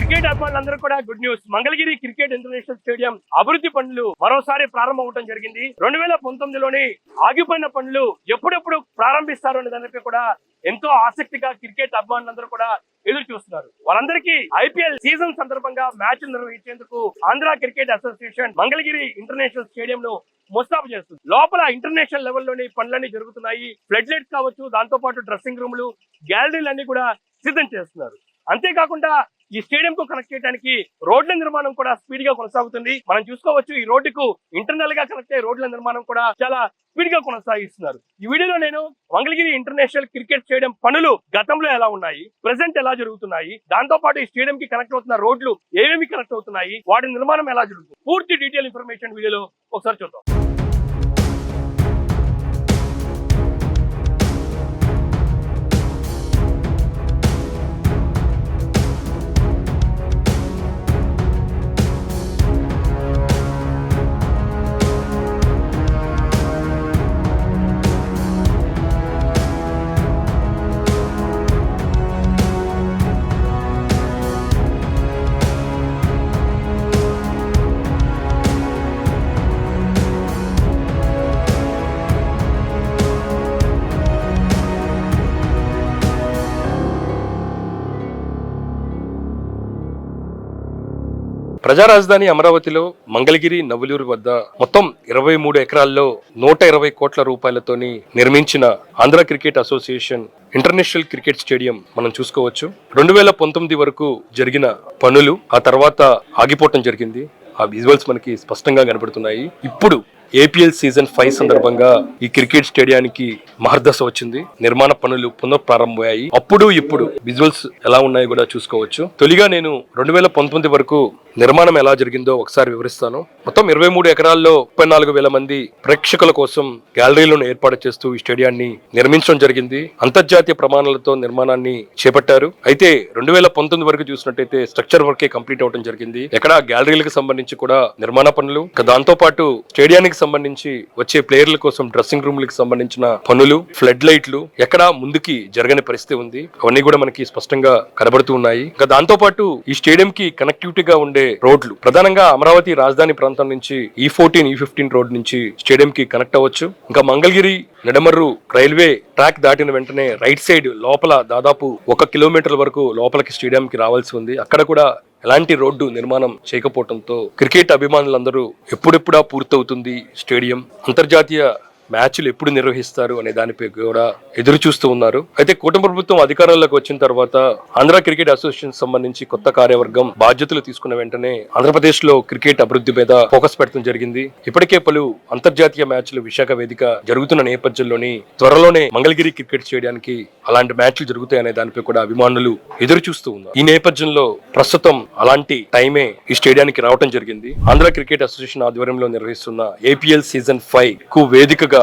Cricket అభిమానులందరూ కూడా good news. Mangalagiri cricket international stadium అభివృద్ధి పనులు మరోసారి ప్రారంభం అవడం జరిగింది. 2019లోని ఆగిపోయిన పనులు ఎప్పుడెప్పుడు ప్రారంభిస్తారు అనే దానిపై కూడా ఎంతో ఆసక్తిగా క్రికెట్ అభిమానులందరూ కూడా ఎదురు చూస్తున్నారు. వాళ్ళందరికీ ఐపీఎల్ సీజన్ సందర్భంగా మ్యాచ్లు నిర్వహించేందుకు Andhra cricket association Mangalagiri international stadium ను ముస్తాబు చేస్తుంది. లోపల ఇంటర్నేషనల్ లెవెల్లోని పనులన్నీ జరుగుతున్నాయి. ఫ్లడ్ లైట్స్ కావచ్చు, దాంతో పాటు డ్రెస్సింగ్ రూమ్లు, గ్యాలరీలు అన్ని కూడా సిద్ధం చేస్తున్నారు. అంతేకాకుండా ఈ స్టేడియం కు కనెక్ట్ చేయడానికి రోడ్ల నిర్మాణం కూడా స్పీడ్ గా కొనసాగుతుంది. మనం చూసుకోవచ్చు, ఈ రోడ్డుకు ఇంటర్నల్ గా కనెక్ట్ అయ్యే రోడ్ల నిర్మాణం కూడా చాలా స్పీడ్ గా కొనసాగిస్తున్నారు. ఈ వీడియోలో నేను మంగళగిరి ఇంటర్నేషనల్ క్రికెట్ స్టేడియం పనులు గతంలో ఎలా ఉన్నాయి, ప్రెసెంట్ ఎలా జరుగుతున్నాయి, దాంతో పాటు ఈ స్టేడియం కి కనెక్ట్ అవుతున్న రోడ్లు ఏమేమి కనెక్ట్ అవుతున్నాయి, వాటి నిర్మాణం ఎలా జరుగుతుంది, పూర్తి డీటెయిల్ ఇన్ఫర్మేషన్ వీడియోలో ఒకసారి చూద్దాం. ప్రజా రాజధాని అమరావతిలో మంగళగిరి నవలూరు వద్ద మొత్తం 23 ఎకరాల్లో 120 కోట్ల రూపాయలతోని నిర్మించిన Andhra cricket association international cricket stadium మనం చూసుకోవచ్చు. 2019 వరకు జరిగిన పనులు ఆ తర్వాత ఆగిపోవటం జరిగింది. ఆ విజువల్స్ మనకి స్పష్టంగా కనబడుతున్నాయి. ఇప్పుడు ఏపీఎల్ సీజన్ 5 సందర్భంగా ఈ క్రికెట్ స్టేడియానికి మహర్దశ వచ్చింది. నిర్మాణ పనులు పునఃప్రారంభమయ్యాయి. అప్పుడు ఇప్పుడు విజువల్స్ ఎలా ఉన్నాయో కూడా చూసుకోవచ్చు. తొలిగా నేను 2019 వరకు నిర్మాణం ఎలా జరిగిందో ఒకసారి వివరిస్తాను. మొత్తం 23 ఎకరాల్లో 34,000 మంది ప్రేక్షకుల కోసం గ్యాలరీలను ఏర్పాటు చేస్తూ ఈ స్టేడియాన్ని నిర్మించడం జరిగింది. అంతర్జాతీయ ప్రమాణాలతో నిర్మాణాన్ని చేపట్టారు. అయితే 2019 వరకు చూసినట్టయితే స్ట్రక్చర్ వర్కే కంప్లీట్ అవడం జరిగింది. ఎక్కడ గ్యాలరీలకు సంబంధించి కూడా నిర్మాణ పనులు, దాంతో పాటు స్టేడియానికి సంబంధించి వచ్చే ప్లేయర్ల కోసం డ్రెస్సింగ్ రూమ్లకు సంబంధించిన పనులు, ఫ్లడ్ లైట్లు ఎక్కడా ముందుకి జరగని పరిస్థితి ఉంది. అవన్నీ కూడా మనకి స్పష్టంగా కనబడుతూ ఉన్నాయి. దాంతో పాటు ఈ స్టేడియం కి కనెక్టివిటీగా ఉండే రోడ్లు ప్రధానంగా అమరావతి రాజధాని ప్రాంతం నుంచి E14, E15 రోడ్ నుంచి స్టేడియం కి కనెక్ట్ అవ్వచ్చు. ఇంకా మంగళగిరి నెడమర్రు రైల్వే ట్రాక్ దాటిన వెంటనే రైట్ సైడ్ లోపల దాదాపు 1 కిలోమీటర్ వరకు లోపలికి స్టేడియం కి రావాల్సి ఉంది. అక్కడ కూడా ఎలాంటి రోడ్డు నిర్మాణం చేయకపోవడంతో క్రికెట్ అభిమానులందరూ ఎప్పుడెప్పుడా పూర్తవుతుంది స్టేడియం, అంతర్జాతీయ మ్యాచ్లు ఎప్పుడు నిర్వహిస్తారు అనే దానిపై కూడా ఎదురు చూస్తూ ఉన్నారు. అయితే కూటమి ప్రభుత్వం అధికారంలోకి వచ్చిన తర్వాత ఆంధ్ర క్రికెట్ అసోసియేషన్ సంబంధించి కొత్త కార్యవర్గం బాధ్యతలు తీసుకున్న వెంటనే ఆంధ్రప్రదేశ్ లో క్రికెట్ అభివృద్ధి మీద ఫోకస్ పెట్టడం జరిగింది. ఇప్పటికే పలు అంతర్జాతీయ మ్యాచ్లు విశాఖ వేదిక జరుగుతున్న నేపథ్యంలోని త్వరలోనే మంగళగిరి క్రికెట్ స్టేడియానికి అలాంటి మ్యాచ్లు జరుగుతాయనే దానిపై కూడా అభిమానులు ఎదురు చూస్తూ ఉన్నారు. ఈ నేపథ్యంలో ప్రస్తుతం అలాంటి టైమే ఈ స్టేడియానికి రావడం జరిగింది. ఆంధ్ర క్రికెట్ అసోసియేషన్ ఆధ్వర్యంలో నిర్వహిస్తున్న ఏపీఎల్ సీజన్ 5 కు వేదికగా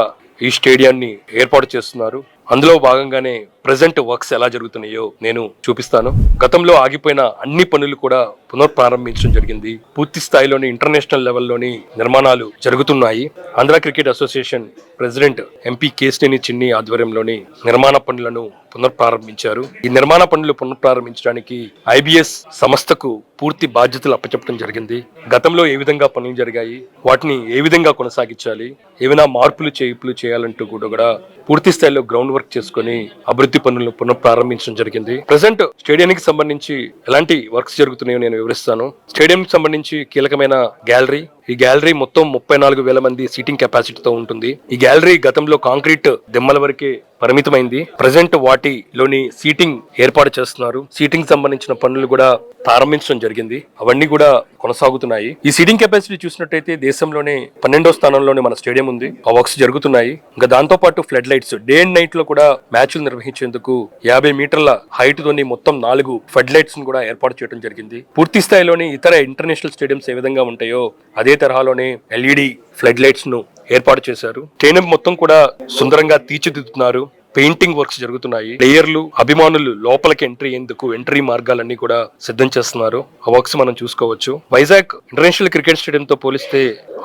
ఈ స్టేడియాన్ని ఏర్పాటు చేస్తున్నారు. అందులో భాగంగానే ప్రెజెంట్ వర్క్స్ ఎలా జరుగుతున్నాయో నేను చూపిస్తాను. గతంలో ఆగిపోయిన అన్ని పనులు కూడా పునఃప్రారంభించడం జరిగింది. పూర్తి స్థాయిలోని ఇంటర్నేషనల్ లెవెల్లోని నిర్మాణాలు జరుగుతున్నాయి. Andhra cricket association president MP Kesineni చిన్ని ఆధ్వర్యంలోని నిర్మాణ పనులను పునఃప్రారంభించారు. ఈ నిర్మాణ పనులు పునఃప్రారంభించడానికి ఐబిఎస్ సంస్థకు పూర్తి బాధ్యతలు అప్పచెప్పడం జరిగింది. గతంలో ఏ విధంగా పనులు జరిగాయి, వాటిని ఏ విధంగా కొనసాగించాలి, ఏమైనా మార్పులు చేర్పులు చేయాలంటూ కూడా పూర్తి స్థాయిలో గ్రౌండ్ వర్క్ చేసుకుని అభివృద్ధి పనులను పునఃప్రారంభించడం జరిగింది. ప్రెసెంట్ స్టేడియానికి సంబంధించి ఎలాంటి వర్క్స్ జరుగుతున్నాయో నేను వివరిస్తాను. స్టేడియం సంబంధించి కీలకమైన గ్యాలరీ, ఈ గ్యాలరీ మొత్తం 34,000 మంది సీటింగ్ కెపాసిటీతో ఉంటుంది. ఈ గ్యాలరీ గతంలో కాంక్రీట్ దిమ్మల వరకే పరిమితమైంది. ప్రజెంట్ వాటిలోని సీటింగ్ ఏర్పాటు చేస్తున్నారు. సీటింగ్ సంబంధించిన పనులు కూడా ప్రారంభించడం జరిగింది. అవన్నీ కూడా కొనసాగుతున్నాయి. ఈ సీటింగ్ కెపాసిటీ చూసినట్టయితే దేశంలోనే 12వ స్థానంలోనే మన స్టేడియం ఉంది. ఆ వర్క్స్ జరుగుతున్నాయి. ఇంకా దాంతో పాటు flood lights, day and night లో కూడా మ్యాచ్లు నిర్వహించేందుకు 50 మీటర్ల హైట్ తోని మొత్తం 4 ఫ్లడ్ లైట్స్ కూడా ఏర్పాటు చేయడం జరిగింది. పూర్తి స్థాయిలోని ఇతర ఇంటర్నేషనల్ స్టేడియంస్ ఏ విధంగా ఉంటాయో అదే తరహాలోనే LED ఫ్లడ్ లైట్స్ ను ఏర్పాటు చేశారు. స్టేడియం మొత్తం కూడా సుందరంగా తీర్చిదిద్దుతున్నారు. పెయింటింగ్ వర్క్స్ జరుగుతున్నాయి. ప్లేయర్లు అభిమానులు లోపలికి ఎంట్రీ మార్గాలన్నీ కూడా సిద్ధం చేస్తున్నారు. ఆ వర్క్స్ మనం చూసుకోవచ్చు. వైజాగ్ ఇంటర్నేషనల్ క్రికెట్ స్టేడియం తో పోలిస్తే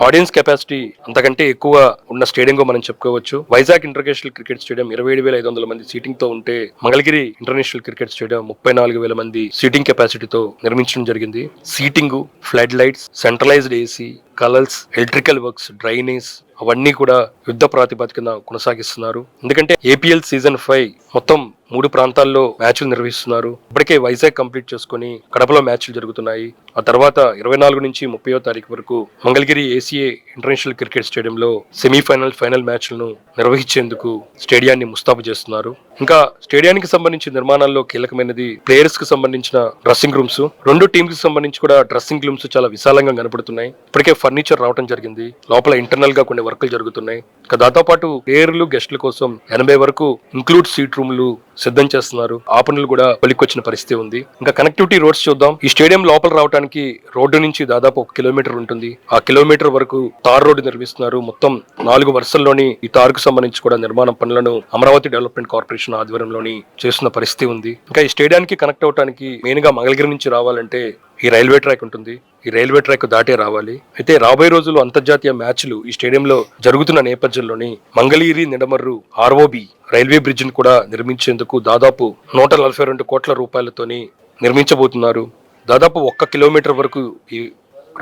ఆడియన్స్ కెపాసిటీ అంతకంటే ఎక్కువ ఉన్న స్టేడియం గా మనం చెప్పుకోవచ్చు. వైజాగ్ ఇంటర్నేషనల్ క్రికెట్ స్టేడియం 27,500 మంది సీటింగ్ తో ఉంటే మంగళగిరి ఇంటర్నేషనల్ క్రికెట్ స్టేడియం 34,000 మంది సీటింగ్ కెపాసిటీతో నిర్మించడం జరిగింది. Seating, flood lights, centralised AC, colours, electrical works, drainage అవన్నీ కూడా యుద్ధ ప్రాతిపదికన కొనసాగిస్తున్నారు. ఎందుకంటే ఏపీఎల్ సీజన్ 5 మొత్తం 3 ప్రాంతాల్లో మ్యాచ్లు నిర్వహిస్తున్నారు. ఇప్పటికే వైజాగ్ కంప్లీట్ చేసుకుని కడపలో మ్యాచ్లు జరుగుతున్నాయి. ఆ తర్వాత 24 నుంచి 30వ తారీఖు వరకు మంగళగిరి ఏసీఏ ఇంటర్నేషనల్ క్రికెట్ స్టేడియంలో సెమీఫైనల్, ఫైనల్ మ్యాచ్లను నిర్వహించేందుకు స్టేడియాన్ని ముస్తాబు చేస్తున్నారు. ఇంకా స్టేడియానికి సంబంధించిన నిర్మాణాల్లో కీలకమైనది ప్లేయర్స్ కి సంబంధించిన డ్రెస్సింగ్ రూమ్స్. రెండు టీమ్స్ కి సంబంధించి కూడా డ్రెస్సింగ్ రూమ్స్ చాలా విశాలంగా కనపడుతున్నాయి. ఇప్పటికే ఫర్నిచర్ రావడం జరిగింది. లోపల ఇంటర్నల్ గా కొన్ని వర్కులు జరుగుతున్నాయి. ఇంకా దాంతో పాటు ప్లేయర్లు, గెస్టుల కోసం 80 వరకు ఇంక్లూడ్ సీట్ రూమ్లు సిద్ధం చేస్తున్నారు. ఆ పనులు కూడా పలికొచ్చిన పరిస్థితి ఉంది. ఇంకా కనెక్టివిటీ రోడ్స్ చూద్దాం. ఈ స్టేడియం లోపల రావడానికి రోడ్డు నుంచి దాదాపు 1 కిలోమీటర్ ఉంటుంది. ఆ కిలోమీటర్ వరకు తార్ రోడ్డు నిర్మిస్తున్నారు. మొత్తం 4 వరుసల్లోని ఈ తారుకు సంబంధించి కూడా నిర్మాణ పనులను అమరావతి డెవలప్మెంట్ కార్పొరేషన్ ఆధ్వర్యంలోని చేస్తున్న పరిస్థితి ఉంది. ఇంకా ఈ స్టేడియానికి కనెక్ట్ అవడానికి మెయిన్ గా మంగళగిరి నుంచి రావాలంటే ఈ రైల్వే ట్రాక్ ఉంటుంది. ఈ రైల్వే ట్రాక్ దాటే రావాలి. అయితే రాబోయే రోజుల్లో అంతర్జాతీయ మ్యాచ్లు ఈ స్టేడియంలో జరుగుతున్న నేపథ్యంలోని Mangalagiri Nidamarru ROB railway bridge ను కూడా నిర్మించేందుకు దాదాపు 142 కోట్ల రూపాయలతోని నిర్మించబోతున్నారు. దాదాపు 1 కిలోమీటర్ వరకు ఈ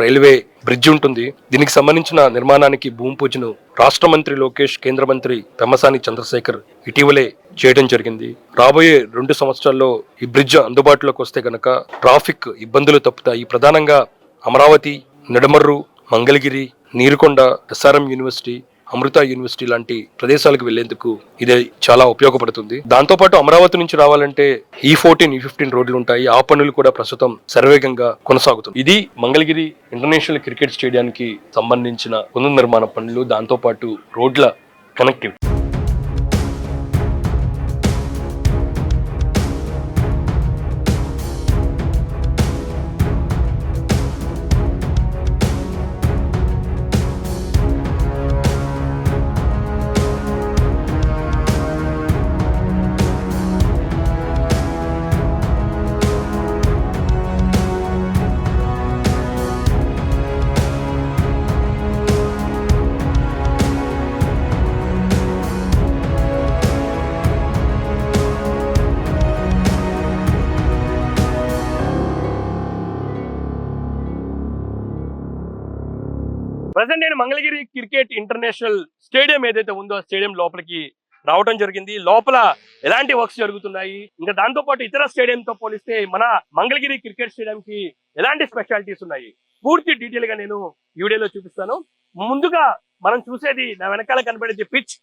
రైల్వే బ్రిడ్జ్ ఉంటుంది. దీనికి సంబంధించిన నిర్మాణానికి భూమి పూజను రాష్ట్ర మంత్రి లోకేష్, కేంద్ర మంత్రి పెమ్మసాని చంద్రశేఖర్ ఇటీవలే చేయడం జరిగింది. రాబోయే 2 సంవత్సరాల్లో ఈ బ్రిడ్జ్ అందుబాటులోకి వస్తే గనక ట్రాఫిక్ ఇబ్బందులు తప్పుతాయి. ప్రధానంగా అమరావతి, నిడమర్రు, మంగళగిరి, నీరుకొండ, ఎస్ఆర్ఎం యూనివర్సిటీ, అమృత యూనివర్సిటీ లాంటి ప్రదేశాలకు వెళ్లేందుకు ఇది చాలా ఉపయోగపడుతుంది. దాంతో పాటు అమరావతి నుంచి రావాలంటే E14, E15 రోడ్లు ఉంటాయి. ఆ పనులు కూడా ప్రస్తుతం శరవేగంగా కొనసాగుతుంది. ఇది మంగళగిరి ఇంటర్నేషనల్ క్రికెట్ స్టేడియానికి సంబంధించిన పునర్నిర్మాణ పనులు, దాంతో పాటు రోడ్ల కనెక్టివిటీ. ప్రజెంట్ నేను మంగళగిరి క్రికెట్ ఇంటర్నేషనల్ స్టేడియం ఏదైతే ఉందో ఆ స్టేడియం లోపలికి రావడం జరిగింది. లోపల ఎలాంటి వర్క్స్ జరుగుతున్నాయి, ఇంకా దాంతో పాటు ఇతర స్టేడియం తో పోలిస్తే మన మంగళగిరి క్రికెట్ స్టేడియం కి ఎలాంటి స్పెషాలిటీస్ ఉన్నాయి, పూర్తి డీటెయిల్ గా నేను ఈ వీడియోలో చూపిస్తాను. ముందుగా మనం చూసేది నా వెనకాల కనబడేది పిచ్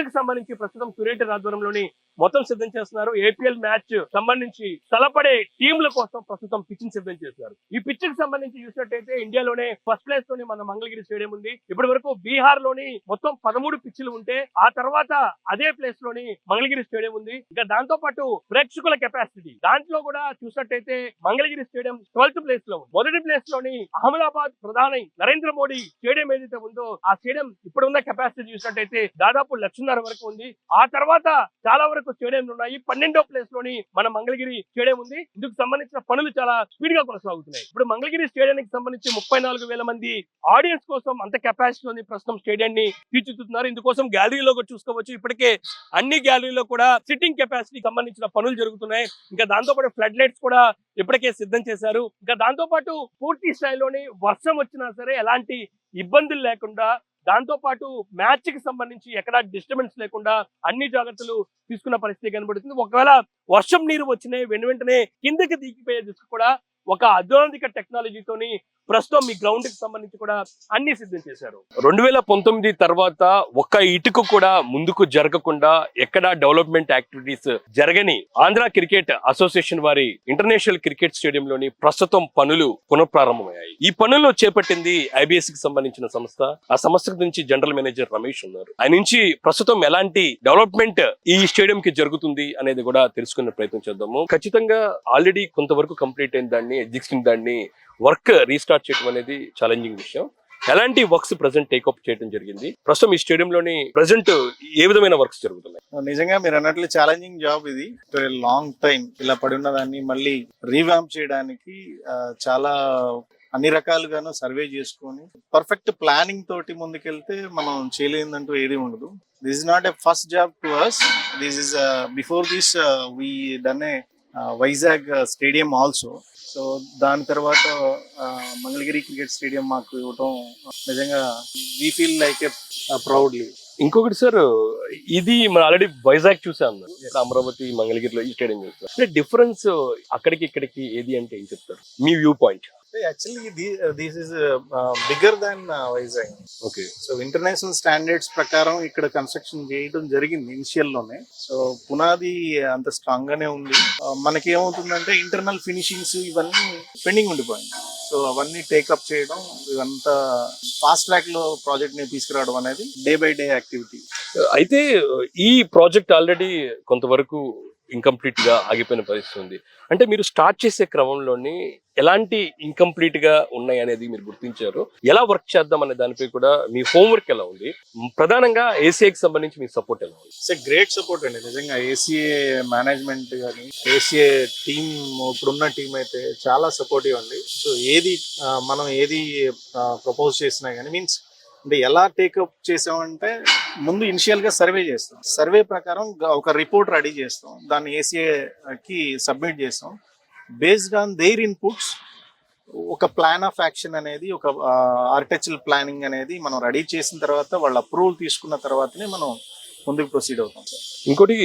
కి సంబంధించి ప్రస్తుతం క్యూరేటర్ ఆధ్వర్యంలోని మొత్తం సిద్ధం చేస్తున్నారు. ఏపీఎల్ మ్యాచ్ సంబంధించి తలపడే టీంల కోసం ప్రస్తుతం పిచ్ ని సిద్ధం చేస్తున్నారు. ఈ పిచ్ కి సంబంధించి చూసినట్టయితే ఇండియాలోనే ఫస్ట్ ప్లేస్ లోని మన మంగళగిరి స్టేడియం ఉంది. ఇప్పటి వరకు బీహార్ లోని మొత్తం 13 పిచ్లు ఉంటే ఆ తర్వాత అదే ప్లేస్ లోని మంగళగిరి స్టేడియం ఉంది. ఇంకా దాంతో పాటు ప్రేక్షకుల కెపాసిటీ దాంట్లో కూడా చూసినట్టయితే మంగళగిరి స్టేడియం 12th ప్లేస్ లో ఉంది. మొదటి ప్లేస్ లోని అహ్మదాబాద్ ప్రధాని నరేంద్ర మోడీ స్టేడియం ఏదైతే ఉందో ఆ స్టేడియం ఇప్పుడున్న కెపాసిటీ చూసినట్టయితే దాదాపు 1,00,000 వరకు ఉంది. ఆ తర్వాత చాలా వరకు స్టేడియంలు ఉన్నాయి. 12వ ప్లేస్ లోని మన మంగళగిరి స్టేడియం ఉంది. ఇందుకు సంబంధించిన పనులు చాలా స్పీడ్ గా కొనసాగుతున్నాయి. ఇప్పుడు మంగళగిరి స్టేడియానికి సంబంధించి 34,000 మంది ఆడియన్స్ కోసం అంత కెపాసిటీ ప్రస్తుతం స్టేడియాన్ని తీర్చిదిద్దుతున్నారు. ఇందుకోసం గ్యాలరీలో కూడా చూసుకోవచ్చు. ఇప్పటికే అన్ని గ్యాలరీలో కూడా సిట్టింగ్ కెపాసిటీ సంబంధించిన పనులు జరుగుతున్నాయి. ఇంకా దాంతో పాటు ఫ్లడ్ లైట్స్ కూడా ఇప్పటికే సిద్ధం చేశారు. ఇంకా దాంతో పాటు పూర్తి స్థాయిలోని వర్షం వచ్చినా సరే ఎలాంటి ఇబ్బందులు లేకుండా, దాంతో పాటు మ్యాచ్ కి సంబంధించి ఎక్కడా డిస్టర్బెన్స్ లేకుండా అన్ని జాగ్రత్తలు తీసుకున్న పరిస్థితి కనబడుతుంది. ఒకవేళ వర్షం నీరు వచ్చినా వెంటనే కిందకి దిగిపోయే దిశకు కూడా ఒక అధునాతిక టెక్నాలజీతోని ప్రస్తుతం మీ గ్రౌండ్ కి సంబంధించి కూడా అన్ని సిద్ధం చేశారు. 2019 తర్వాత ఒక్క ఇటుకు కూడా ముందుకు జరగకుండా ఎక్కడా డెవలప్మెంట్ యాక్టివిటీస్ జరగని ఆంధ్ర క్రికెట్ అసోసియేషన్ వారి ఇంటర్నేషనల్ క్రికెట్ స్టేడియం లోని ప్రస్తుతం పనులు పునఃప్రారంభమయ్యాయి. ఈ పనులు చేపట్టింది IBS కి సంబంధించిన సంస్థ. ఆ సంస్థ నుంచి జనరల్ మేనేజర్ రమేష్ ఉన్నారు. ఆయన నుంచి ప్రస్తుతం ఎలాంటి డెవలప్మెంట్ ఈ స్టేడియం కి జరుగుతుంది అనేది కూడా తెలుసుకునే ప్రయత్నం చేద్దాము. ఖచ్చితంగా ఆల్రెడీ కొంతవరకు కంప్లీట్ అయిన దాన్ని ఎగ్జిస్టింగ్ దాన్ని వర్క్ రీస్టార్ట్ చేయడం అనేది ఛాలెంజింగ్ విషయం. ఎలాంటి వర్క్స్ ప్రజెంట్ టేకప్ చేయడం జరిగింది? ప్రస్తుతం ఈ స్టేడియంలోని ప్రజెంట్ ఏ విధమైన వర్క్స్ జరుగుతున్నాయి? నిజంగా మీరు అన్నట్లు ఛాలెంజింగ్ జాబ్ ఇది. లాంగ్ టైం ఇలా పడి ఉన్న దాన్ని మళ్ళీ రీవ్యాంప్ చేయడానికి చాలా అన్ని రకాలుగాను సర్వే చేసుకొని పర్ఫెక్ట్ ప్లానింగ్ తోటి ముందుకెళ్తే మనం చేయలేదంటూ ఏది ఉండదు. This is not a first job to us. This is before this we done a Vizag stadium also. So దాని తర్వాత మంగళగిరి క్రికెట్ స్టేడియం మాకు ఇవ్వటం నిజంగా we feel like a proudly. ఇంకొకటి సార్, ఇది మనం ఆల్రెడీ వైజాగ్ చూసాం, అమరావతి మంగళగిరిలో ఈ స్టేడియం చూస్తాం. అంటే డిఫరెన్స్ అక్కడికి ఇక్కడికి ఏది అంటే ఏం చెప్తారు మీ view point? Actually this is bigger than Vizag. Okay. So international standards ప్రకారం ఇక్కడ కన్స్ట్రక్షన్ చేయడం జరిగింది ఇనిషియల్ లోనే. సో పునాది అంత స్ట్రాంగ్ గానే ఉంది. మనకి ఏమవుతుందంటే ఇంటర్నల్ ఫినిషింగ్స్ ఇవన్నీ పెండింగ్ ఉండిపోయింది. సో అవన్నీ టేకప్ చేయడం, ఇదంతా ఫాస్ట్ ట్రాక్ లో ప్రాజెక్ట్ ని తీసుకురావడం అనేది డే బై డే యాక్టివిటీ. అయితే ఈ ప్రాజెక్ట్ ఆల్రెడీ కొంతవరకు ఇన్కంప్లీట్ గా ఆగిపోయిన పరిస్థితి ఉంది. అంటే మీరు స్టార్ట్ చేసే క్రమంలోని ఎలాంటి ఇన్కంప్లీట్ గా ఉన్నాయి అనేది మీరు గుర్తించారు, ఎలా వర్క్ చేద్దాం అనే దానిపై కూడా మీ హోంవర్క్ ఎలా ఉంది, ప్రధానంగా ఏసీఏకి సంబంధించి మీ సపోర్ట్ ఎలా ఉంది? ఇట్స్ గ్రేట్ సపోర్ట్ అండి నిజంగా. ఏసీఏ మేనేజ్మెంట్ కానీ ఏసీఏ టీమ్, ఇప్పుడున్న టీం అయితే చాలా సపోర్టివ్ అండి. సో మనం ఏది ప్రపోజ్ చేసినా కానీ మీన్స్ అంటే ఎలా టేకప్ చేసామంటే ముందు ఇనిషియల్ గా సర్వే చేస్తాం. సర్వే ప్రకారం ఒక రిపోర్ట్ రెడీ చేస్తాం, దాన్ని ఏసీఏకి సబ్మిట్ చేస్తాం. బేస్డ్ ఆన్ దేర్ ఇన్పుట్స్ ఒక ప్లాన్ ఆఫ్ యాక్షన్ అనేది, ఒక ఆర్కిటెక్చరల్ ప్లానింగ్ అనేది మనం రెడీ చేసిన తర్వాత వాళ్ళ అప్రూవల్ తీసుకున్న తర్వాతనే మనం ముందుకు ప్రొసీడ్ అవుతాం సార్. ఇంకోటి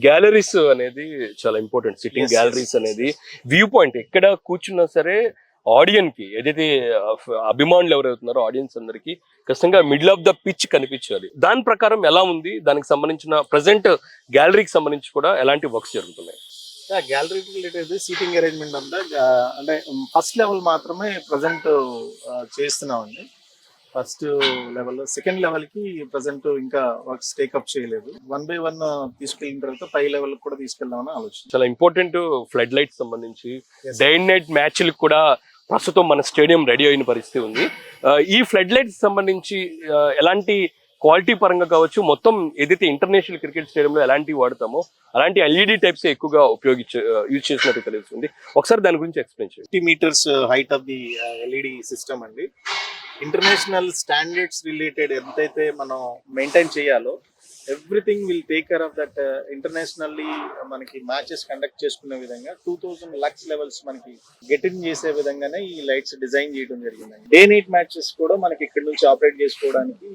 గ్యాలరీస్ అనేది చాలా ఇంపార్టెంట్. సిట్టింగ్ గ్యాలరీస్ అనేది వ్యూ పాయింట్, ఎక్కడ కూర్చున్నా సరే ఆడియన్స్ కి, ఏదైతే అభిమానులు ఎవరైతున్నారో ఆడియన్స్ అందరికి ఖచ్చితంగా మిడిల్ ఆఫ్ ద పిచ్ కనిపించాలి. దాని ప్రకారం ఎలా ఉంది, దానికి సంబంధించిన ప్రెసెంట్ గ్యాలరీకి సంబంధించి కూడా ఎలాంటి వర్క్స్ జరుగుతున్నాయి? గ్యాలరీ రిలేటెడ్ సీటింగ్ అరేంజ్మెంట్ అంతా అంటే ఫస్ట్ లెవెల్ మాత్రమే ప్రజెంట్ చేస్తున్నామండి. ఫస్ట్ లెవెల్, సెకండ్ లెవెల్ కి ప్రజెంట్ ఇంకా వర్క్స్ టేకప్ చేయలేదు. 1 by 1 తీసుకెళ్ళిన తర్వాత పై లెవెల్ కూడా తీసుకెళ్దామని ఆలోచన. చాలా ఇంపార్టెంట్ ఫ్లడ్ లైట్స్ సంబంధించి డే అండ్ నైట్ మ్యాచ్లకు కూడా ప్రస్తుతం మన స్టేడియం రెడీ అయిన పరిస్థితి ఉంది. ఈ ఫ్లడ్ లైట్స్ సంబంధించి ఎలాంటి క్వాలిటీ పరంగా కావచ్చు, మొత్తం ఏదైతే ఇంటర్నేషనల్ క్రికెట్ స్టేడియంలో ఎలాంటివి వాడతామో అలాంటి ఎల్ఈడి టైప్స్ ఎక్కువగా యూజ్ చేసినట్టు తెలుస్తుంది. ఒకసారి దాని గురించి ఎక్స్ప్లెయిన్ చేయండి. 50 meters height of the LED system అండి. ఇంటర్నేషనల్ స్టాండర్డ్స్ రిలేటెడ్ ఎంతైతే మనం మెయింటైన్ చేయాలో everything will take care of that. Internationally మనకి మ్యాచెస్ కండక్ట్ చేసుకునే విధంగా 2000 లక్స్ లెవెల్స్ మనకి గెట్ ఇన్ చేసే విధంగానే ఈ లైట్స్ డిజైన్ చేయడం జరిగింది. డే నైట్ మ్యాచెస్ కూడా మనకి ఇక్కడ నుంచి ఆపరేట్ చేసుకోవడానికి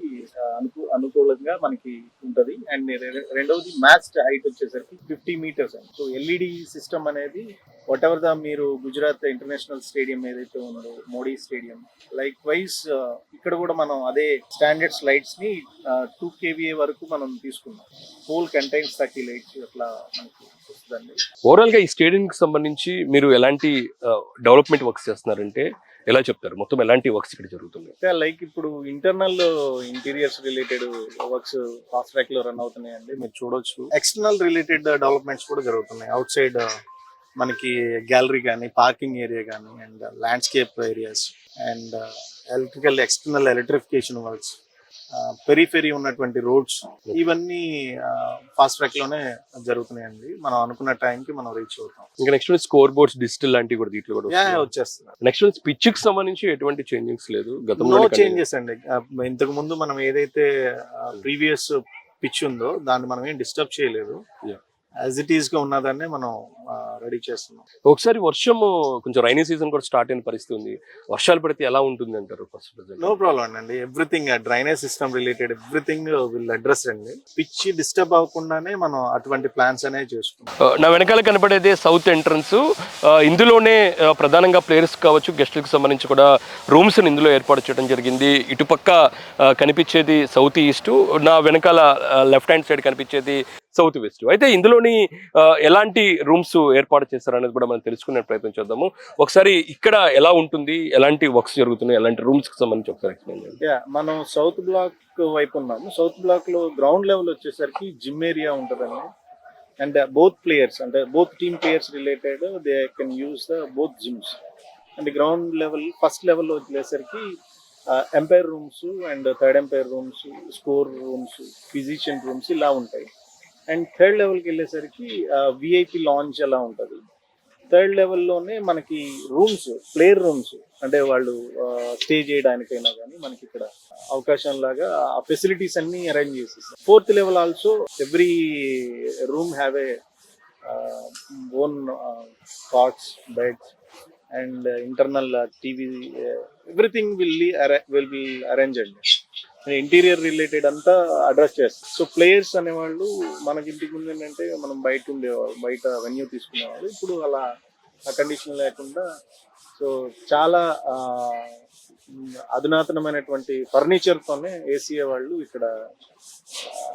అనుకూలంగా మనకి ఉంటది. అండ్ రెండవది మ్యాచ్ హైట్ వచ్చేసరికి 50 meters అండి. సో ఎల్ఈడి సిస్టమ్ అనేది వాట్ ఎవర్ మీరు గుజరాత్ ఇంటర్నేషనల్ స్టేడియం ఏదైతే ఉందో, మోడీ స్టేడియం, లైక్ వైజ్ ఇక్కడ కూడా మనం అదే స్టాండర్డ్స్ లైట్స్ ని 2 kVA వరకు మనం తీసుకున్నాం. పోల్ కంటైన్స్ 30 లైట్స్ అట్లా మనకి వస్తుందండి. ఓవరాల్ గా ఈ స్టేడియం కి సంబంధించి మీరు ఎలాంటి డెవలప్మెంట్ వర్క్స్ చేస్తున్నారంటే ఎలా చెప్తారు? మొత్తం ఎలాంటి వర్క్స్ ఇక్కడ జరుగుతున్నాయి? లైక్ ఇప్పుడు internal interiors related works fast track లో రన్ అవుతున్నాయండి, మీరు చూడొచ్చు. ఎక్స్టర్నల్ రిలేటెడ్ డెవలప్మెంట్స్ కూడా జరుగుతున్నాయి. అవుట్ సైడ్ మనకి గ్యాలరీ కానీ, పార్కింగ్ ఏరియా కానీ, and landscape areas, and external electrification works, periphery ఉన్నటువంటి రోడ్స్, ఇవన్నీ ఫాస్ట్ ట్రాక్ లోనే జరుగుతున్నాయండి. మనం అనుకున్న టైంకి మనం రీచ్ అవుతాం. ఇంకా నెక్స్ట్ స్కోర్ బోర్డ్స్, డిజిటల్ లాంటివి కూడా దీంట్లో కూడా వచ్చేస్తున్నాయి. నెక్స్ట్ పిచ్ కి సంబంధించి ఎటువంటి చేంజెస్ లేదు, గతంలో చేంజెస్ అండి. ఇంతకు ముందు మనం ఏదైతే ప్రీవియస్ పిచ్ ఉందో దాన్ని మనం ఏం డిస్టర్బ్ చేయలేదు. యాజ్ ఇట్ ఈస్ గా ఉన్నదాన్ని మనం రెడీ చేస్తున్నాం. ఒకసారి వర్షం, కొంచెం రైనీ సీజన్ కూడా స్టార్ట్ అయిన పరిస్థితి ఉంది. వర్షాలు పడితే ఎలా ఉంటుంది అంటారు? నో ప్రాబ్లం అండి. Everything drainage system related everything will address అండి. పిచ్ డిస్టర్బ్ అవ్వకుండానే మనం అటువంటి ప్లాన్స్ అనేవి చేసుకుంటాం. నా వెనకాల కనపడేదే సౌత్ ఎంట్రన్స్. ఇందులోనే ప్రధానంగా ప్లేయర్స్ కావచ్చు, గెస్టులకు సంబంధించి కూడా రూమ్స్ ఇందులో ఏర్పాటు చేయడం జరిగింది. ఇటుపక్క కనిపించేది సౌత్ ఈస్ట్, నా వెనకాల లెఫ్ట్ హ్యాండ్ సైడ్ కనిపించేది సౌత్ వెస్ట్. అయితే ఇందులోని ఎలాంటి రూమ్స్ ఏర్పాటు చేస్తారనేది కూడా మనం తెలుసుకునే ప్రయత్నం చేద్దాము. ఒకసారి ఇక్కడ ఎలా ఉంటుంది, ఎలాంటి వర్క్స్ జరుగుతున్నాయి, ఎలాంటి రూమ్స్ కి సంబంధించి ఒకసారి ఎక్స్ప్లెయిన్ చేయండి. మనం సౌత్ బ్లాక్ వైపు ఉన్నాము. సౌత్ బ్లాక్ లో గ్రౌండ్ లెవెల్ వచ్చేసరికి జిమ్ ఏరియా ఉంటుందండి. అండ్ బోత్ ప్లేయర్స్, అంటే both team players related they can use the both gyms. And ground level first level వచ్చేసరికి umpire rooms and third umpire rooms, score rooms, physician rooms ఇలా ఉంటాయి. And third లెవెల్కి వెళ్ళేసరికి VIP launch అలా ఉంటుంది. Third లెవెల్లోనే మనకి rooms, player rooms, అంటే వాళ్ళు స్టే చేయడానికైనా కానీ మనకి ఇక్కడ అవకాశం లాగా ఆ ఫెసిలిటీస్ అన్ని అరేంజ్ చేసేస్తాం. Fourth level also every room have a own cots, beds and internal TV, everything will be arranged. Interior related అంతా అడ్రస్ చేస్తాం. సో ప్లేయర్స్ అనేవాళ్ళు మనకి ఇంటికి ముందు ఏంటంటే మనం బయట ఉండేవాళ్ళు, బయట వెన్యూ తీసుకునేవాళ్ళు. ఇప్పుడు అలా ఆ కండిషన్ లేకుండా సో చాలా అధునాతనమైనటువంటి ఫర్నిచర్తోనే ఏసీఏ వాళ్ళు ఇక్కడ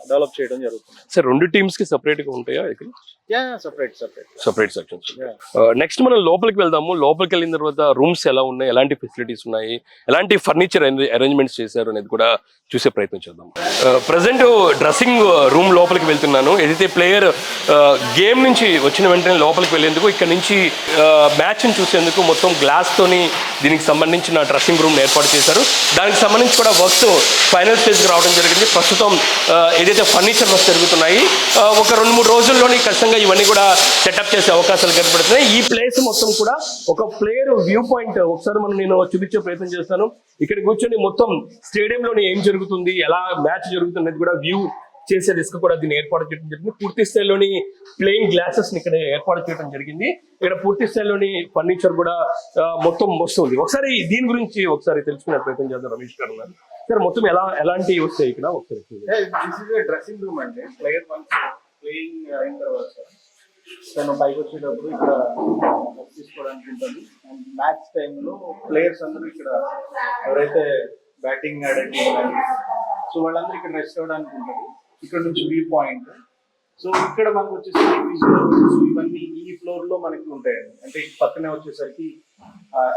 డెవలప్ చేయడం జరుగుతుంది. సార్ 2 టీమ్స్ కి సెపరేట్ గా ఉంటాయా ఇక్కడ? Separate sections. నెక్స్ట్ మనం లోపలికి వెళ్దాము. లోపలికి వెళ్ళిన తర్వాత రూమ్స్ ఎలా ఉన్నాయి, ఎలాంటి ఫెసిలిటీస్ ఉన్నాయి, ఎలాంటి ఫర్నిచర్ అరేంజ్మెంట్స్ చేశారు అనేది కూడా చూసే ప్రయత్నం చేద్దాం. ప్రజెంట్ డ్రెస్సింగ్ రూమ్ లోపలికి వెళ్తున్నాను. ఏదైతే ప్లేయర్ గేమ్ నుంచి వచ్చిన వెంటనే లోపలికి వెళ్ళేందుకు ఇక్కడ నుంచి మ్యాచ్ని చూసేందుకు మొత్తం గ్లాస్ తోని దీనికి సంబంధించిన డ్రెస్సింగ్ రూమ్ ఏర్పాటు చేశారు. దానికి సంబంధించి కూడా వర్క్స్ ఫైనల్ స్టేజ్కి రావడం జరిగింది. ప్రస్తుతం ఏదైతే ఫర్నిచర్ వర్క్స్ జరుగుతున్నాయి, ఒక 2-3 రోజుల్లోని ఖచ్చితంగా ఇవన్నీ కూడా సెటప్ చేసే అవకాశాలు కనపడుతున్నాయి. ఈ ప్లేస్ మొత్తం కూడా ఒక ప్లేయర్ వ్యూ పాయింట్ ఒకసారి నేను చూపించే ప్రయత్నం చేస్తాను. ఇక్కడ కూర్చొని మొత్తం స్టేడియంలోని ఏం జరుగుతుంది, ఎలా మ్యాచ్ జరుగుతుంది అనేది కూడా వ్యూ చేసే దిశగా కూడా దీన్ని ఏర్పాటు చేయడం జరిగింది. పూర్తి స్థాయిలోని ప్లేయింగ్ గ్లాసెస్ ని ఇక్కడ ఏర్పాటు చేయడం జరిగింది. ఇక్కడ పూర్తి స్థాయిలోని ఫర్నిచర్ కూడా మొత్తం వస్తుంది. ఒకసారి దీని గురించి ఒకసారి తెలుసుకునే ప్రయత్నం చేద్దాం. రమేష్ గారు ఉన్నారు సార్, మొత్తం ఎలాంటి వస్తాయి ఇక్కడ ఒకసారి? డ్రెస్సింగ్ రూమ్ అండి. ప్లేయర్ ప్లేయింగ్ అయిన తర్వాత తను పైకి వచ్చేటప్పుడు ఇక్కడ తీసుకోవడానికి ఉంటుంది. అండ్ మ్యాచ్ టైంలో ప్లేయర్స్ అందరూ ఇక్కడ ఎవరైతే బ్యాటింగ్ ఆడే సో వాళ్ళందరూ ఇక్కడ రెస్ట్ అవ్వడానికి ఉంటుంది. ఇక్కడ నుంచి వ్యూ పాయింట్. సో ఇక్కడ మనకు వచ్చేసరికి ఇవన్నీ ఈ ఫ్లోర్ లో మనకి ఉంటాయండి. అంటే పక్కనే వచ్చేసరికి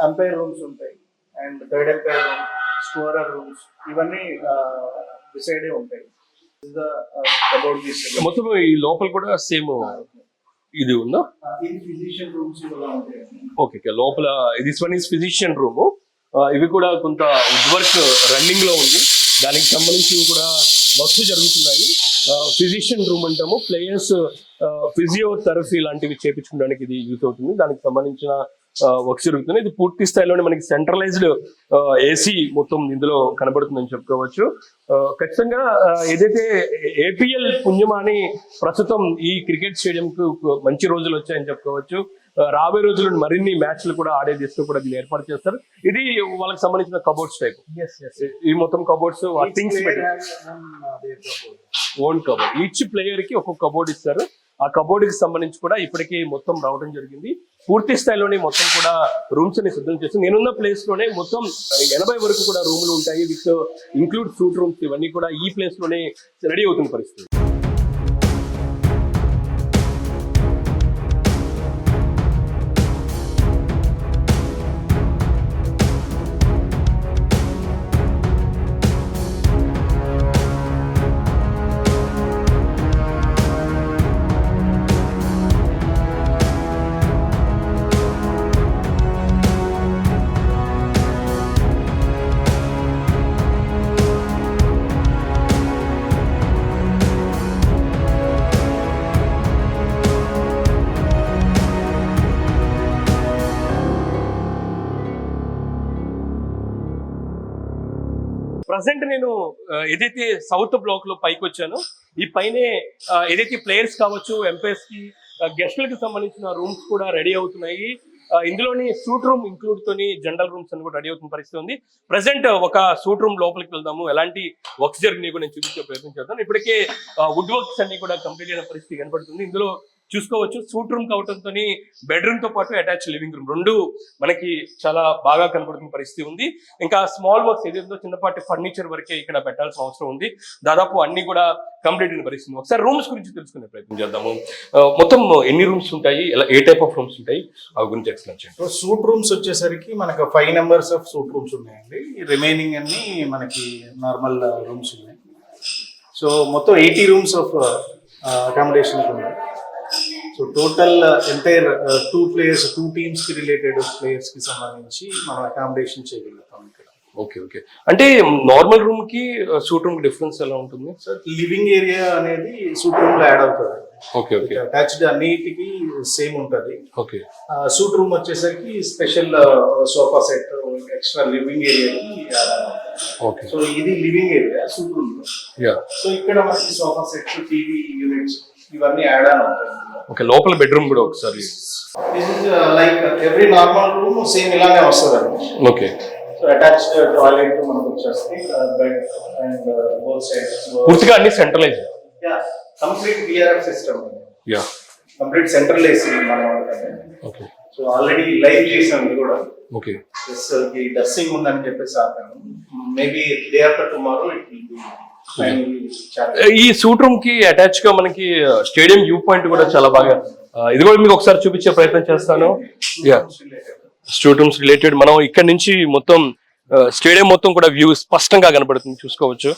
ఎంపైర్ రూమ్స్ ఉంటాయి and third umpire room, scorer rooms, ఇవన్నీ డిసైడే ఉంటాయి. మొత్తం ఈ లోపల కూడా సేమ్ ఇది ఉందా? ఇది ఫిజిషియన్ రూమ్స్ ఉంటాయి. ఓకే, లోపల this one is physician room. ఇవి కూడా కొంత వుడ్ వర్క్ రన్నింగ్ లో ఉంది. దానికి సంబంధించి కూడా వర్క్స్ జరుగుతున్నాయి. ఫిజిషియన్ రూమ్ అంటాము. ప్లేయర్స్ ఫిజియోథెరపీ లాంటివి చేయించుకోవడానికి ఇది యూజ్ అవుతుంది. దానికి సంబంధించిన వర్క్స్ జరుగుతున్నాయి. ఇది పూర్తి స్థాయిలోనే మనకి సెంట్రలైజ్డ్ ఏసీ మొత్తం ఇందులో కనబడుతుందని చెప్పుకోవచ్చు. ఖచ్చితంగా ఏదైతే ఏపీఎల్ పుణ్యమాని ప్రస్తుతం ఈ క్రికెట్ స్టేడియం కు మంచి రోజులు వచ్చాయని చెప్పుకోవచ్చు. రాబోయే రోజుల్లో మరిన్ని మ్యాచ్లు కూడా ఆడే దిశలో కూడా దీన్ని ఏర్పాటు చేస్తారు. ఇది వాళ్ళకి సంబంధించిన కబోర్డ్స్ టైప్. ఈ మొత్తం cupboards things own cupboard. Each player కి ఒక్కొక్క కబోర్డ్ ఇస్తారు. ఆ కబోర్డ్ కి సంబంధించి కూడా ఇప్పటికీ మొత్తం రావడం జరిగింది. పూర్తి స్థాయిలోనే మొత్తం కూడా రూమ్స్ ని సిద్ధం చేసి నేనున్న ప్లేస్ లోనే మొత్తం 80 వరకు కూడా రూములు ఉంటాయి. విత్ ఇంక్లూడ్ సూట్ రూమ్స్, ఇవన్నీ కూడా ఈ ప్లేస్ లోనే రెడీ అవుతున్న పరిస్థితి. ప్రజెంట్ నేను ఏదైతే సౌత్ బ్లాక్ లో పైకి వచ్చానో ఈ పైనే ఏదైతే ప్లేయర్స్ కావచ్చు, ఎంపైర్స్ కి, గెస్టులకు సంబంధించిన రూమ్స్ కూడా రెడీ అవుతున్నాయి. ఇందులోని సూట్ రూమ్ ఇంక్లూడ్ తోని జనరల్ రూమ్స్ అని కూడా రెడీ అవుతున్న పరిస్థితి ఉంది. ప్రెసెంట్ ఒక సూట్ రూమ్ లోపలికి వెళ్దాము. ఎలాంటి వర్క్స్ జరిగినాయి కూడా నేను చూపించే ప్రయత్నం చేస్తాను. ఇప్పటికే వుడ్ వర్క్స్ అన్ని కూడా కంప్లీట్ అయిన పరిస్థితి కనబడుతుంది. ఇందులో చూసుకోవచ్చు సూట్ రూమ్ కావడంతో బెడ్రూమ్ తో పాటు అటాచ్ లివింగ్ రూమ్ రెండు మనకి చాలా బాగా కనబడుతున్న పరిస్థితి ఉంది. ఇంకా స్మాల్ వర్క్స్ ఏదైతే చిన్నపాటి ఫర్నిచర్ వరకే ఇక్కడ పెట్టాల్సిన అవసరం ఉంది. దాదాపు అన్ని కూడా కంప్లీట్ అయిన పరిస్థితి. ఒకసారి రూమ్స్ గురించి తెలుసుకునే ప్రయత్నం చేద్దాము. మొత్తం ఎన్ని రూమ్స్ ఉంటాయి, ఏ టైప్ ఆఫ్ రూమ్స్ ఉంటాయి, అవి గురించి ఎక్స్ప్లెయిన్ చేయండి. సో సూట్ రూమ్స్ వచ్చేసరికి మనకు 5 నెంబర్స్ ఆఫ్ సూట్ రూమ్స్ ఉన్నాయండి. రిమైనింగ్ అన్ని మనకి నార్మల్ రూమ్స్ ఉన్నాయి. సో మొత్తం 80 రూమ్స్ ఆఫ్ అకామిడేషన్ ఉన్నాయి. సో టోటల్ ఎంటైర్ 2 టీమ్స్ కి రిలేటెడ్ ప్లేయర్స్ కి సంబంధించి మనం అకామిడేషన్ చేయగలుగుతాం ఇక్కడ. Okay okay. అంటే నార్మల్ రూమ్ కి సూట్ రూమ్ డిఫరెన్స్ ఎలా ఉంటుంది? సో లివింగ్ ఏరియా అనేది సూట్ రూమ్ లో యాడ్ అవుతుంది. ఓకే ఓకే అటాచ్డ్ అన్నిటికి సేమ్ ఉంటుంది. ఓకే సూట్ రూమ్ వచ్చేసరికి special sofa set extra living ఏరియాకి ఓకే. సో ఇది లివింగ్ ఏరియా సూట్ రూమ్ లో. యా సో ఇక్కడ మనకి సోఫా సెట్ టీవీ యూనిట్స్ ఇవన్నీ యాడ్ ఆన్ అవుతాయి. ఓకే. లోపల బెడ్రూమ్ కూడా ఒకసారి. This is like every normal room same ఇలానే వస్తుందండి. ఓకే. సో అటాచ్డ్ టాయిలెట్ మనకు వచ్చేస్తే బెడ్ అండ్ బోత్ సైడ్స్ పూర్తిగా అన్ని centralise. Complete VRF system. Yeah complete central AC మనం వాడతాం. ఓకే సో ఆల్రెడీ లైవ్ చేసాం ఇది కూడా. ఓకే. ప్లస్ ఈ డస్టింగ్ ఉందని చెప్పేసి ఆపాను. Maybe day after tomorrow it will be finally charge. ఈ సూట్ రూమ్ కి అటాచ్ గా మనకి స్టేడియం వ్యూ పాయింట్ కూడా చాలా బాగా, ఇది కూడా మీకు ఒకసారి చూపించే ప్రయత్నం చేస్తాను. యా సూట్ రూమ్స్ రిలేటెడ్ మనం ఇక్కడ నుంచి మొత్తం స్టేడియం మొత్తం కూడా వ్యూ స్పష్టంగా కనబడుతుంది, చూసుకోవచ్చు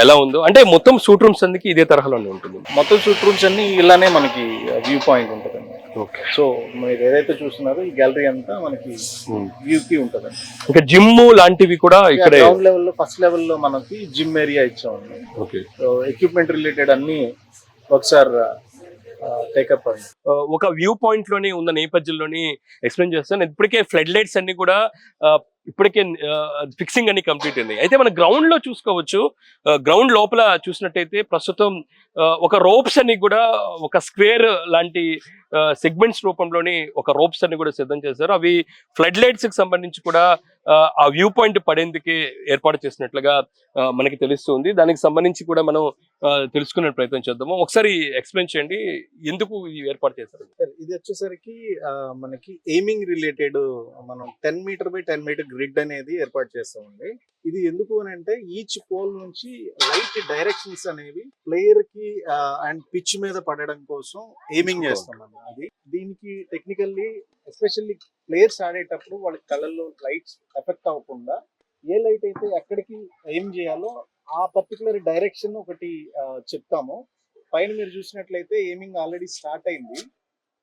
ఎలా ఉందో. అంటే మొత్తం సూట్ రూమ్స్ అన్నికి ఇదే తరహాలోనే ఉంటుంది. మొత్తం సూట్ రూమ్స్ అన్ని ఇలానే మనకి వ్యూ పాయింట్ ఉంటుందండి. ఓకే. సో మీరు ఏదైతే చూస్తున్నారో ఈ గ్యాలరీ అంతా మనకి వ్యూ కి ఉంటుందండి. ఇంకా జిమ్ లాంటివి కూడా ఇక్కడే. గ్రౌండ్ లెవెల్లో ఫస్ట్ లెవెల్లో మనకి జిమ్ ఏరియా ఇచ్చామండి. ఓకే. సో ఎక్విప్మెంట్ రిలేటెడ్ అన్ని ఒకసారి టేకప్ అండి. ఒక వ్యూ పాయింట్ లోని ఉన్న నేపథ్యంలోని ఎక్స్ప్లెయిన్ చేస్తాను. ఇప్పటికే ఫ్లడ్ లైట్స్ అన్ని కూడా ఇప్పటికే ఫిక్సింగ్ అన్ని కంప్లీట్ అయింది. అయితే మన గ్రౌండ్ లో చూసుకోవచ్చు, గ్రౌండ్ లోపల చూసినట్టయితే ప్రస్తుతం ఒక రోప్స్ అన్ని కూడా ఒక స్క్వేర్ లాంటి సెగ్మెంట్స్ రూపంలోని ఒక రోప్స్ అన్ని కూడా సిద్ధం చేశారు. అవి ఫ్లడ్ లైట్స్ కి సంబంధించి కూడా ఆ వ్యూ పాయింట్ పడేందుకే ఏర్పాటు చేసినట్లుగా మనకి తెలుస్తుంది. దానికి సంబంధించి కూడా మనం తెలుసుకునే ప్రయత్నం చేద్దాము. ఒకసారి ఎక్స్ప్లెయిన్ చేయండి, ఎందుకు ఈ ఏర్పాటు చేశారు? ఇది వచ్చేసరికి మనకి ఎయిమింగ్ రిలేటెడ్ మనం 10 మీటర్ బై 10 మీటర్ గ్రిడ్ అనేది ఏర్పాటు చేస్తామండి. ఇది ఎందుకు అని అంటే ఈచ్ పోల్ నుంచి లైట్ డైరెక్షన్స్ అనేవి ప్లేయర్ కి అండ్ పిచ్ మీద పడడం కోసం ఎయిమింగ్ చేస్తాం అది. దీనికి టెక్నికల్లీ ఎస్పెషల్లీ ప్లేయర్స్ ఆడేటప్పుడు వాళ్ళ కళ్ళల్లో లైట్స్ ఎఫెక్ట్ అవ్వకుండా ఏ లైట్ అయితే ఎక్కడికి ఎయిమ్ చేయాలో ఆ పర్టికులర్ డైరెక్షన్ ఒకటి చెప్తాము. పైన మీరు చూసినట్లయితే ఎయిమింగ్ ఆల్రెడీ స్టార్ట్ అయింది.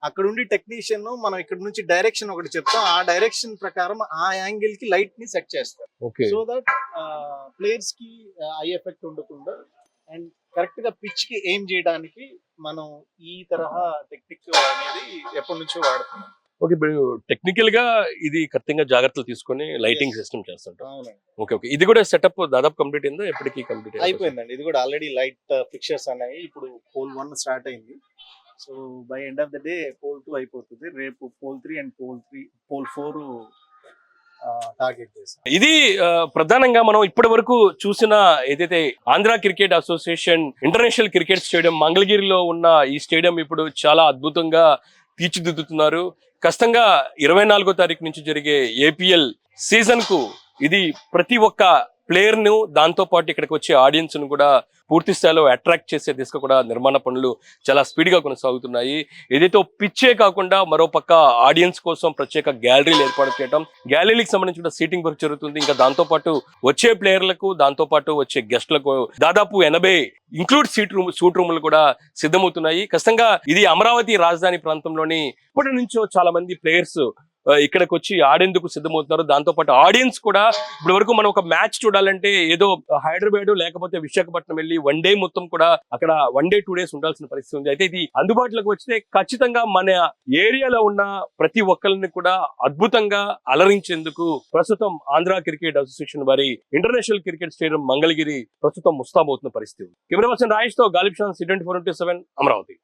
అక్కడ ఉండి టెక్నీషియన్ మనం ఇక్కడ నుంచి డైరెక్షన్ ఒకటి చెప్తాం, ఆ డైరెక్షన్ ప్రకారం ఆ యాంగిల్ కి లైట్ ని సెట్ చేస్తారు. సో దట్ ప్లేయర్స్ కి ఐ ఎఫెక్ట్ ఉండకుండా అండ్ కరెక్ట్ గా పిచ్ కి ఎయిమ్ చేయడానికి మనం ఈ తరహా టెక్నిక్ అనేది ఎప్పటి నుంచో వాడుతున్నాం. ఓకే. ఇప్పుడు టెక్నికల్ గా ఇది ఖచ్చితంగా జాగ్రత్తలు తీసుకొని లైటింగ్ సిస్టమ్ చేస్తుంటాం. Okay okay. ఇది కూడా సెటప్ దాదాపు కంప్లీట్ అయిందా? ఎప్పటికీ కంప్లీట్ అయిపోయిందండి. ఇది కూడా ఆల్రెడీ లైట్ ఫిక్చర్స్ అనేవి ఇప్పుడు పోల్ 1 స్టార్ట్ అయింది. So by end of the day pole 2 అయిపోతుంది. రేపు పోల్ 3 అండ్ పోల్ 4 టార్గెట్ చేశాం. ఇది ప్రధానంగా మనం ఇప్పటి వరకు చూసిన ఏదైతే Andhra cricket association international cricket stadium మంగళగిరిలో ఉన్న ఈ స్టేడియం ఇప్పుడు చాలా అద్భుతంగా తీర్చిదిద్దుతున్నారు. ఖచ్చితంగా 24వ తారీఖు నుంచి జరిగే ఏపీఎల్ సీజన్ కు ఇది ప్రతి ఒక్క ప్లేయర్ ను, దాంతో పాటు ఇక్కడికి వచ్చే ఆడియన్స్ ను కూడా పూర్తి స్థాయిలో అట్రాక్ట్ చేసే దిశగా కూడా నిర్మాణ పనులు చాలా స్పీడ్ గా కొనసాగుతున్నాయి. ఏదైతే పిచ్చే కాకుండా మరో పక్క ఆడియన్స్ కోసం ప్రత్యేక గ్యాలరీలు ఏర్పాటు చేయడం, గ్యాలరీలకు సంబంధించిన సీటింగ్ వర్క్ జరుగుతుంది. ఇంకా దాంతో పాటు వచ్చే ప్లేయర్లకు, దాంతో పాటు వచ్చే గెస్ట్లకు దాదాపు 80 ఇంక్లూడ్ సూట్ రూములు కూడా సిద్ధమవుతున్నాయి. ఖచ్చితంగా ఇది అమరావతి రాజధాని ప్రాంతంలోని ఇప్పటి నుంచో చాలా మంది ప్లేయర్స్ ఇక్కడికి వచ్చి ఆడేందుకు సిద్ధమవుతున్నారు. దాంతో పాటు ఆడియన్స్ కూడా ఇప్పటి వరకు మనం ఒక మ్యాచ్ చూడాలంటే ఏదో హైదరాబాద్ లేకపోతే విశాఖపట్నం వెళ్ళి 1 డే మొత్తం కూడా అక్కడ 1 డే 2 డేస్ ఉండాల్సిన పరిస్థితి ఉంది. అయితే ఇది అందుబాటులోకి వస్తే ఖచ్చితంగా మన ఏరియాలో ఉన్న ప్రతి ఒక్కరిని కూడా అద్భుతంగా అలరించేందుకు ప్రస్తుతం ఆంధ్ర క్రికెట్ అసోసియేషన్ వారి ఇంటర్నేషనల్ క్రికెట్ స్టేడియం మంగళగిరి ప్రస్తుతం ముస్తాబవుతున్న పరిస్థితి ఉంది. కెమెరా పర్సన్ రాజేష్ తో గాలిబ్ షాన్, C24/7 అమరావతి.